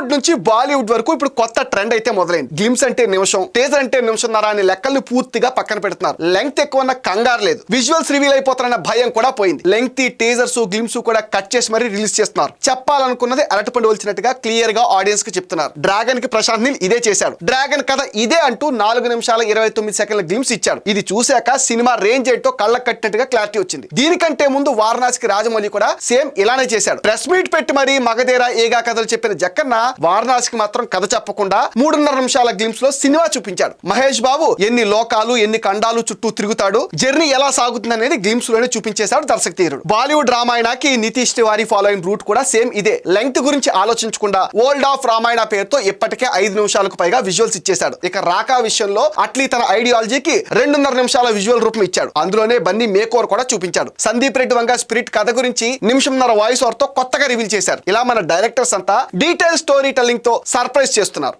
టాలీవుడ్ నుంచి బాలీవుడ్ వరకు ఇప్పుడు కొత్త ట్రెండ్ అయితే మొదలైంది. గ్లిమ్స్ అంటే నిమిషం, టేజర్ అంటే నిమిషంన్నర అనే లెక్కల్ని పూర్తిగా పక్కన పెడుతున్నారు. లెంగ్త్ ఎక్కువ కంగారు లేదు, విజువల్స్ రివీల్ అయిపోతారన్న భయం కూడా పోయింది. లెంగ్త్ టేజర్స్ గ్లిమ్స్ కూడా కట్ చేసి మరీ రిలీజ్ చేస్తున్నారు. చెప్పాలనుకున్నది అరటిపండు వలిచినట్టుగా క్లియర్ గా ఆడియన్స్ కి చెప్తున్నారు. డ్రాగన్ కి ప్రశాంత్ నీల్ ఇదే చేశాడు. డ్రాగన్ కథ ఇదే అంటూ 4 నిమిషాల 29 సెకండ్ల గ్లిమ్స్ ఇచ్చాడు. ఇది చూశాక సినిమా రేంజ్ ఏంటో కళ్ళకు కట్టినట్టుగా క్లారిటీ వచ్చింది. దీనికంటే ముందు వారణాసికి రాజమౌళి కూడా సేమ్ ఇలానే చేశాడు. ప్రెస్ మీట్ పెట్టి మరీ మగధీర ఏగా కథలు చెప్పిన జక్కన్న వారణాసికి మాత్రం కథ చెప్పకుండా 3.5 నిమిషాల గ్లిమ్స్ లో సినిమా చూపించాడు. మహేష్ బాబు ఎన్ని లోకాలు ఎన్ని ఖండాలు చుట్టూ తిరుగుతాడు, జర్నీ ఎలా సాగుతుంది అనేది గ్లిమ్స్ లోనే చూపించేశాడు దర్శకధీరుడు. బాలీవుడ్ రామాయణకి నితీష్ తివారీ ఫాలో అయిన రూట్ కూడా సేమ్ ఇదే. లెంగ్త్ గురించి ఆలోచించకుండా వరల్డ్ ఆఫ్ రామాయణ పేరుతో ఇప్పటికే 5 నిమిషాలకు పైగా విజువల్స్ ఇచ్చేశాడు. ఇక రాకా విషయంలో అట్లీ తన ఐడియాలజీకి 2.5 నిమిషాల విజువల్ రూపం ఇచ్చాడు. అందులోనే బన్నీ మేకోవర్ కూడా చూపించాడు. సందీప్ రెడ్డి వంగ స్పిరిట్ కథ గురించి నిమిషంన్నర వాయిస్ ఓవర్ తో కొత్తగా రివీల్ చేశారు. ఇలా మన డైరెక్టర్స్ అంతా డీటెయిల్ స్టోరీ టెల్లింగ్ తో సర్ప్రైజ్ చేస్తున్నారు.